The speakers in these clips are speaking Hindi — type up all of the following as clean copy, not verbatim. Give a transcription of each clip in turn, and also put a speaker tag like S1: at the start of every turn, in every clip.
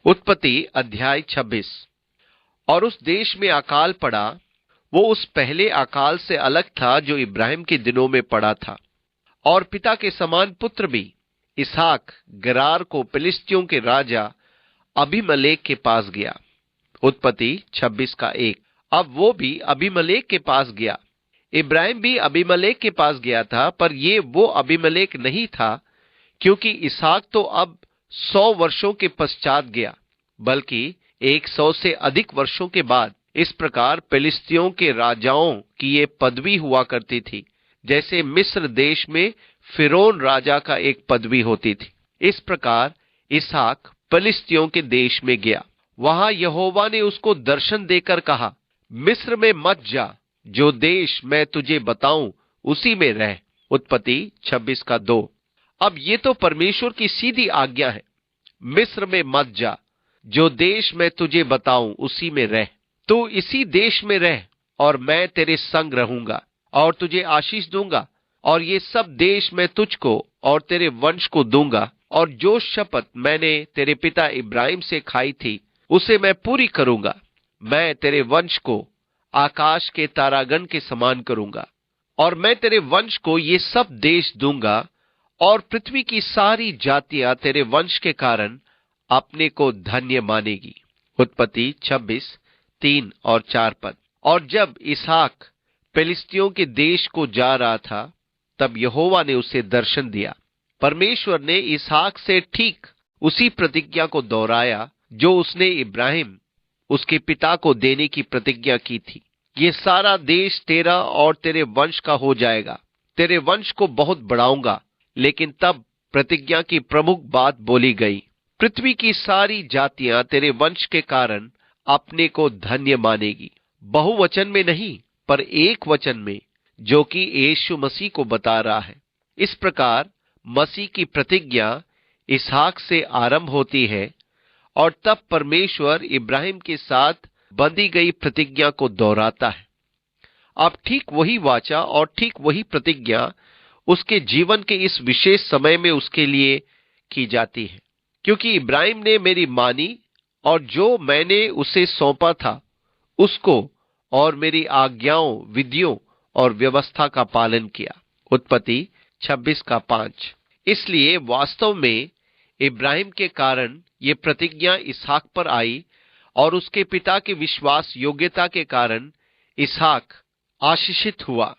S1: उत्पत्ति अध्याय 26। और उस देश में अकाल पड़ा, वो उस पहले अकाल से अलग था जो इब्राहिम के दिनों में पड़ा था। और पिता के समान पुत्र भी इसहाक गरार को फिलिस्तियों के राजा अबीमेलेक के पास गया। उत्पत्ति 26 का 1। अब वो भी अबीमेलेक के पास गया। इब्राहिम भी अबीमेलेक के पास गया था, पर ये वो अबीमेलेक नहीं था, क्योंकि इसहाक तो अब 100 वर्षों के पश्चात गया, बल्कि 100 से अधिक वर्षों के बाद। इस प्रकार फिलिस्तियों के राजाओं की ये पदवी हुआ करती थी, जैसे मिस्र देश में फिरौन राजा का एक पदवी होती थी। इस प्रकार इसहाक फिलिस्तियों के देश में गया। वहां यहोवा ने उसको दर्शन देकर कहा, मिस्र में मत जा, जो देश मैं तुझे बताऊं उसी में रह। उत्पत्ति 26 का 2। अब ये तो परमेश्वर की सीधी आज्ञा है, मिस्र में मत जा, जो देश मैं तुझे बताऊं उसी में रह। तू इसी देश में रह, और मैं तेरे संग रहूंगा और तुझे आशीष दूंगा, और ये सब देश मैं तुझको और तेरे वंश को दूंगा, और जो शपथ मैंने तेरे पिता इब्राहिम से खाई थी उसे मैं पूरी करूंगा। मैं तेरे वंश को आकाश के तारागण के समान करूंगा, और मैं तेरे वंश को ये सब देश दूंगा, और पृथ्वी की सारी जातियां तेरे वंश के कारण अपने को धन्य मानेगी। उत्पत्ति 26 3 और 4 पद। और जब इसहाक फिलिस्तियों के देश को जा रहा था, तब यहोवा ने उसे दर्शन दिया। परमेश्वर ने इसहाक से ठीक उसी प्रतिज्ञा को दोहराया जो उसने इब्राहिम उसके पिता को देने की प्रतिज्ञा की थी। ये सारा देश तेरा और तेरे वंश का हो जाएगा, तेरे वंश को बहुत बढ़ाऊंगा। लेकिन तब प्रतिज्ञा की प्रमुख बात बोली गई, पृथ्वी की सारी जातियां तेरे वंश के कारण अपने को धन्य मानेगी। बहुवचन में नहीं, पर एक वचन में, जो कि यीशु मसीह को बता रहा है। इस प्रकार मसीह की प्रतिज्ञा इसहाक से आरंभ होती है, और तब परमेश्वर इब्राहिम के साथ बंधी गई प्रतिज्ञा को दोहराता है। अब ठीक वही वाचा और ठीक वही प्रतिज्ञा उसके जीवन के इस विशेष समय में उसके लिए की जाती है, क्योंकि इब्राहिम ने मेरी मानी, और जो मैंने उसे सौंपा था उसको और मेरी आज्ञाओं, विधियों और व्यवस्था का पालन किया। उत्पत्ति 26 का 5। इसलिए वास्तव में इब्राहिम के कारण ये प्रतिज्ञा इसहाक पर आई, और उसके पिता के विश्वास योग्यता के कारण इसहाक आशीषित हुआ।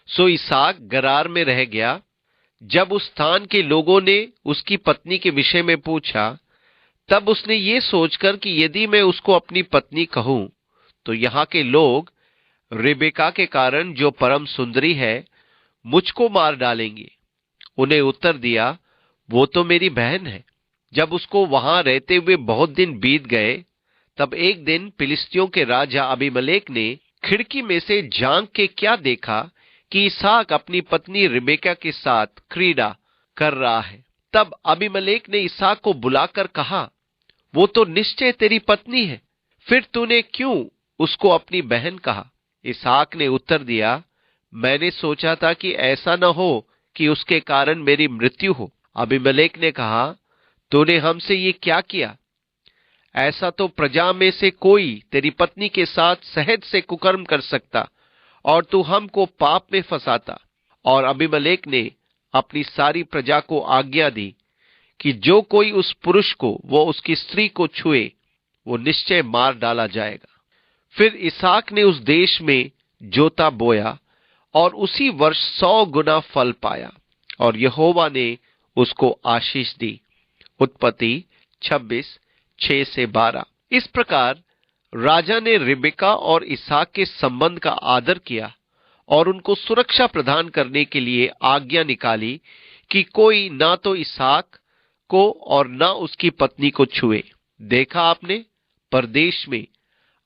S1: सो इसहाक गरार में रह गया। जब उस स्थान के लोगों ने उसकी पत्नी के विषय में पूछा, तब उसने ये सोचकर कि यदि मैं उसको अपनी पत्नी कहूं तो यहाँ के लोग रिबेका के कारण, जो परम सुंदरी है, मुझको मार डालेंगे। उन्हें उत्तर दिया, वो तो मेरी बहन है। जब उसको वहां रहते हुए बहुत दिन बीत गए, तब एक दिन फिलिस्तियों के राजा अबीमेलेक ने खिड़की में से झांक के क्या देखा कि इसहाक अपनी पत्नी रिबेका के साथ क्रीड़ा कर रहा है। तब अबीमेलेक ने इसहाक को बुलाकर कहा, वो तो निश्चय तेरी पत्नी है, फिर तूने क्यों उसको अपनी बहन कहा? इसहाक ने उत्तर दिया, मैंने सोचा था कि ऐसा न हो कि उसके कारण मेरी मृत्यु हो। अबीमेलेक ने कहा, तूने हमसे ये क्या किया? ऐसा तो प्रजा में से कोई तेरी पत्नी के साथ सहज से कुकर्म कर सकता, और तू हमको पाप में फंसाता। और अबीमेलेक ने अपनी सारी प्रजा को आज्ञा दी कि जो कोई उस पुरुष को वो उसकी स्त्री को छुए, वो निश्चय मार डाला जाएगा। फिर इसहाक ने उस देश में जोता बोया, और उसी वर्ष 100 गुना फल पाया, और यहोवा ने उसको आशीष दी। उत्पत्ति 26 6 से 12। इस प्रकार राजा ने रिबेका और इसहाक के संबंध का आदर किया, और उनको सुरक्षा प्रदान करने के लिए आज्ञा निकाली कि कोई ना तो इसहाक को और ना उसकी पत्नी को छुए। देखा आपने, परदेश में,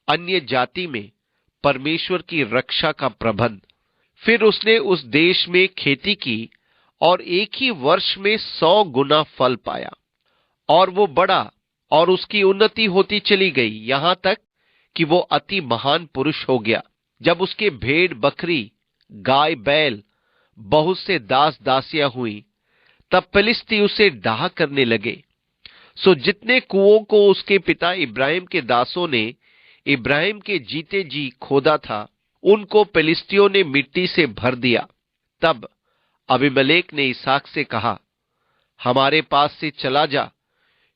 S1: अन्य जाति में परमेश्वर की रक्षा का प्रबंध। फिर उसने उस देश में खेती की, और एक ही वर्ष में 100 गुना फल पाया, और वो बढ़ा, और उसकी उन्नति होती चली गई, यहां तक कि वो अति महान पुरुष हो गया। जब उसके भेड़ बकरी, गाय बैल, बहुत से दास दासियां हुई, तब फिलिस्ती उसे डाह करने लगे। सो जितने कुओं को उसके पिता इब्राहिम के दासों ने इब्राहिम के जीते जी खोदा था, उनको फिलिस्तियों ने मिट्टी से भर दिया। तब अबीमेलेक ने इसहाक से कहा, हमारे पास से चला जा,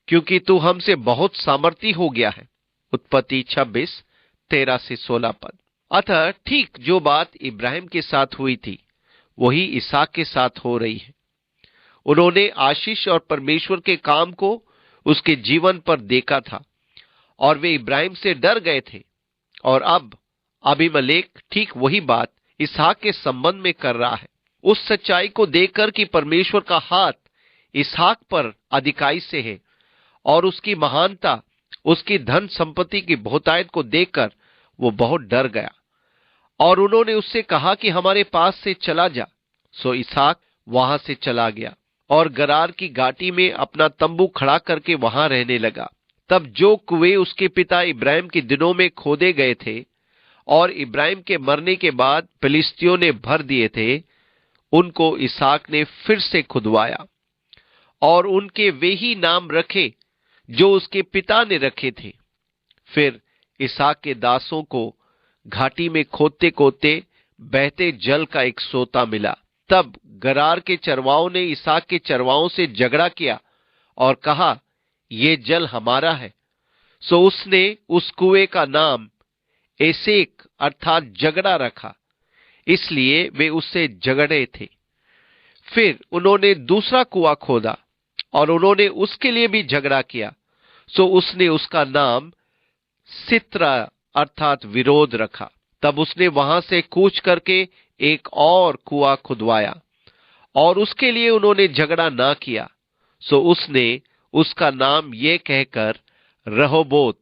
S1: क्योंकि तू हमसे बहुत सामर्थी हो गया है। उत्पत्ति 26:13-16 पद। अतः ठीक जो बात इब्राहिम के साथ हुई थी, वही इसहाक के साथ हो रही है। उन्होंने आशीष और परमेश्वर के काम को उसके जीवन पर देखा था और वे इब्राहिम से डर गए थे। और अब अबीमेलेक ठीक वही बात इसहाक के संबंध में कर रहा है। उस सच्चाई को देखकर कि परमेश्वर का हाथ इसहाक पर अधिकाई से है और उसकी महानता, उसकी धन संपत्ति की बहुतायत को देखकर वो बहुत डर गया। और उन्होंने उससे कहा कि हमारे पास से चला जा। सो इसहाक वहां से चला गया और गरार की घाटी में अपना तंबू खड़ा करके वहां रहने लगा। तब जो कुएं उसके पिता इब्राहिम के दिनों में खोदे गए थे और इब्राहिम के मरने के बाद फिलिस्तियों ने भर दिए थे, उनको इसहाक ने फिर से खुदवाया और उनके वे ही नाम रखे जो उसके पिता ने रखे थे। फिर इसहाक के दासों को घाटी में खोदते खोदते बहते जल का एक सोता मिला। तब गरार के चरवाओं ने इसहाक के चरवाओं से झगड़ा किया और कहा, ये जल हमारा है। सो उसने उस कुएं का नाम एसेक अर्थात झगड़ा रखा, इसलिए वे उससे झगड़े थे। फिर उन्होंने दूसरा कुआं खोदा और उन्होंने उसके लिए भी झगड़ा किया। सो उसने उसका नाम सित्रा अर्थात विरोध रखा। तब उसने वहां से कूच करके एक और कुआं खुदवाया और उसके लिए उन्होंने झगड़ा ना किया। सो उसने उसका नाम ये कहकर रहोबोत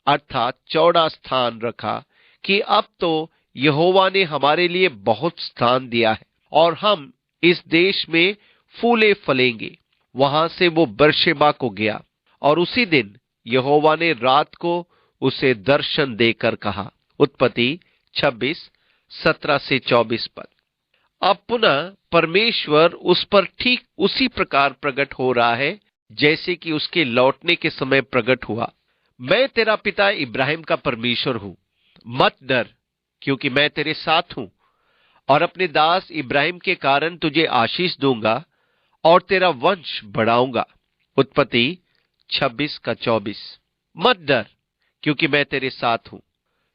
S1: अर्थात चौड़ा स्थान रखा कि अब तो यहोवा ने हमारे लिए बहुत स्थान दिया है और हम इस देश में फूले फलेंगे। वहां से वो बर्शेबा को गया और उसी दिन यहोवा ने रात को उसे दर्शन देकर कहा। उत्पत्ति 26:17-24 पद। अब पुनः परमेश्वर उस पर ठीक उसी प्रकार प्रकट हो रहा है जैसे कि उसके लौटने के समय प्रकट हुआ। मैं तेरा पिता इब्राहिम का परमेश्वर हूं, मत डर, क्योंकि मैं तेरे साथ हूं और अपने दास इब्राहिम के कारण तुझे आशीष दूंगा और तेरा वंश बढ़ाऊंगा। उत्पत्ति 26:24। मत डर, क्योंकि मैं तेरे साथ हूं।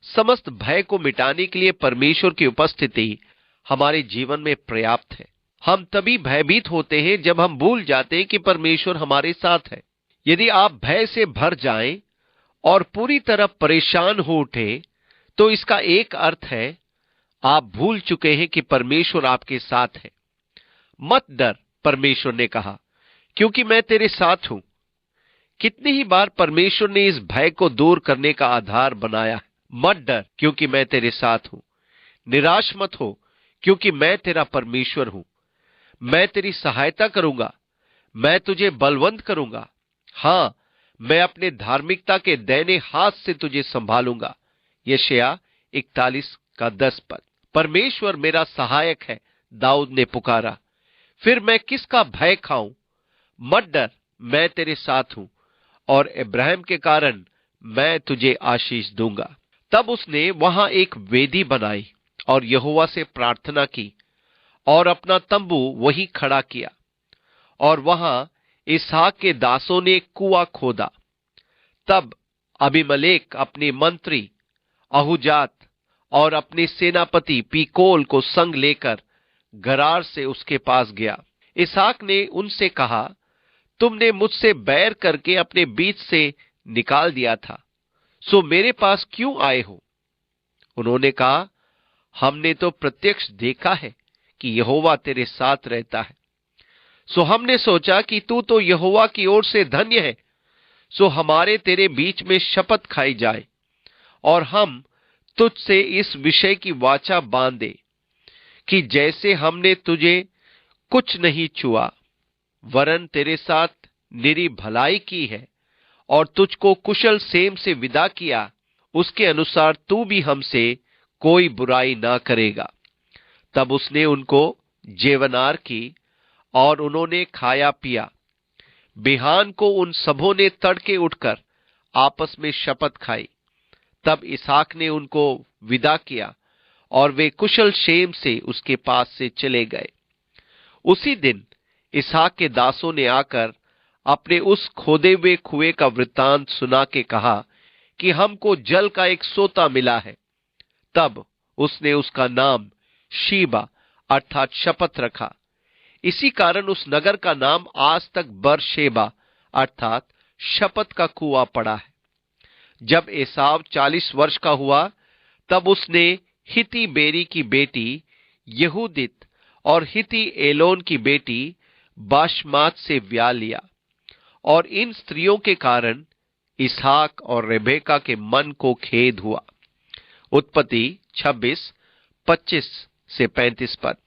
S1: समस्त भय को मिटाने के लिए परमेश्वर की उपस्थिति हमारे जीवन में पर्याप्त है। हम तभी भयभीत होते हैं जब हम भूल जाते हैं कि परमेश्वर हमारे साथ है। यदि आप भय से भर जाएं और पूरी तरह परेशान हो उठे, तो इसका एक अर्थ है आप भूल चुके हैं कि परमेश्वर आपके साथ है। मत डर, परमेश्वर ने कहा, क्योंकि मैं तेरे साथ हूं। कितनी ही बार परमेश्वर ने इस भय को दूर करने का आधार बनाया है। मत डर, क्योंकि मैं तेरे साथ हूं। निराश मत हो, क्योंकि मैं तेरा परमेश्वर हूं। मैं तेरी सहायता करूंगा, मैं तुझे बलवंत करूंगा। हां, मैं अपने धार्मिकता के दाहिने हाथ से तुझे संभालूंगा। यशायाह 41:10 पद। परमेश्वर मेरा सहायक है, दाऊद ने पुकारा। फिर मैं किसका भय खाऊं? मत डर, मैं तेरे साथ हूं और इब्राहिम के कारण मैं तुझे आशीष दूंगा। तब उसने वहां एक वेदी बनाई और यहोवा से प्रार्थना की और अपना तंबू वहीं खड़ा किया। और वहां इसहाक के दासों ने एक कुआं खोदा। तब अबीमेलेक अपने मंत्री अहुजात और अपने सेनापति पीकोल को संग लेकर गरार से उसके पास गया। इसहाक ने उनसे कहा, तुमने मुझसे बैर करके अपने बीच से निकाल दिया था, सो मेरे पास क्यों आए हो? उन्होंने कहा, हमने तो प्रत्यक्ष देखा है कि यहोवा तेरे साथ रहता है। सो हमने सोचा कि तू तो यहोवा की ओर से धन्य है। सो हमारे तेरे बीच में शपथ खाई जाए और हम तुझसे इस विषय की वाचा बांध दे कि जैसे हमने तुझे कुछ नहीं छुआ, वरन तेरे साथ निरी भलाई की है और तुझको कुशल सेम से विदा किया, उसके अनुसार तू भी हमसे कोई बुराई ना करेगा। तब उसने उनको जेवनार की और उन्होंने खाया पिया। बिहान को उन सबों ने तड़के उठकर आपस में शपथ खाई। तब इसहाक ने उनको विदा किया और वे कुशल क्षेम से उसके पास से चले गए। उसी दिन इसहाक के दासों ने आकर अपने उस खोदे हुए कुएं का वृत्तांत सुना के कहा कि हमको जल का एक सोता मिला है। तब उसने उसका नाम शीबा अर्थात शपथ रखा। इसी कारण उस नगर का नाम आज तक बरशेबा अर्थात शपथ का कुआं पड़ा है। जब एसाव 40 वर्ष का हुआ तब उसने हिती बेरी की बेटी यहूदित और हिती एलोन की बेटी बाशमात से ब्याह लिया, और इन स्त्रियों के कारण इसहाक और रेबेका के मन को खेद हुआ। उत्पत्ति 26:25 से 35 पद।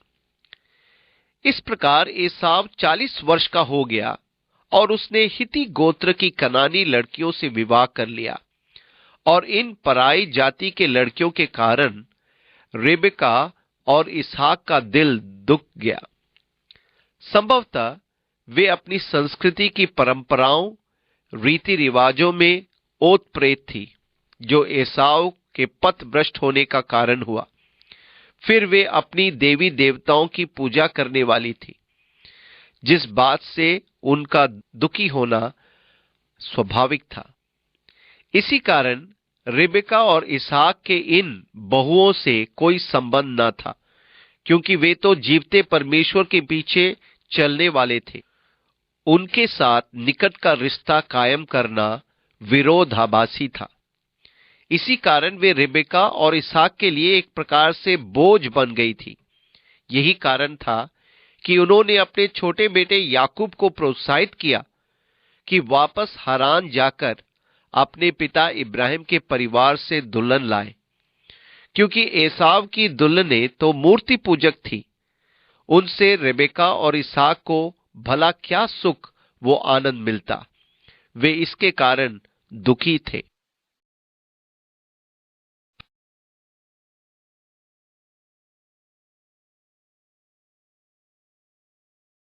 S1: इस प्रकार एसाव 40 वर्ष का हो गया और उसने हिती गोत्र की कनानी लड़कियों से विवाह कर लिया, और इन पराई जाति के लड़कियों के कारण रेबेका और इसहाक का दिल दुख गया। संभवतः वे अपनी संस्कृति की परंपराओं रीति रिवाजों में ओतप्रेत थी, जो एसाव के पथ भ्रष्ट होने का कारण हुआ। फिर वे अपनी देवी देवताओं की पूजा करने वाली थी, जिस बात से उनका दुखी होना स्वाभाविक था। इसी कारण रेबेका और इसहाक के इन बहुओं से कोई संबंध न था, क्योंकि वे तो जीवते परमेश्वर के पीछे चलने वाले थे। उनके साथ निकट का रिश्ता कायम करना विरोधाभासी था। इसी कारण वे रेबेका और इसहाक के लिए एक प्रकार से बोझ बन गई थी। यही कारण था कि उन्होंने अपने छोटे बेटे याकूब को प्रोत्साहित किया कि वापस हारान जाकर अपने पिता इब्राहिम के परिवार से दुल्हन लाए, क्योंकि एसाव की दुल्हनें तो मूर्ति पूजक थी। उनसे रेबेका और इसहाक को भला क्या सुख वो आनंद मिलता। वे इसके कारण दुखी थे।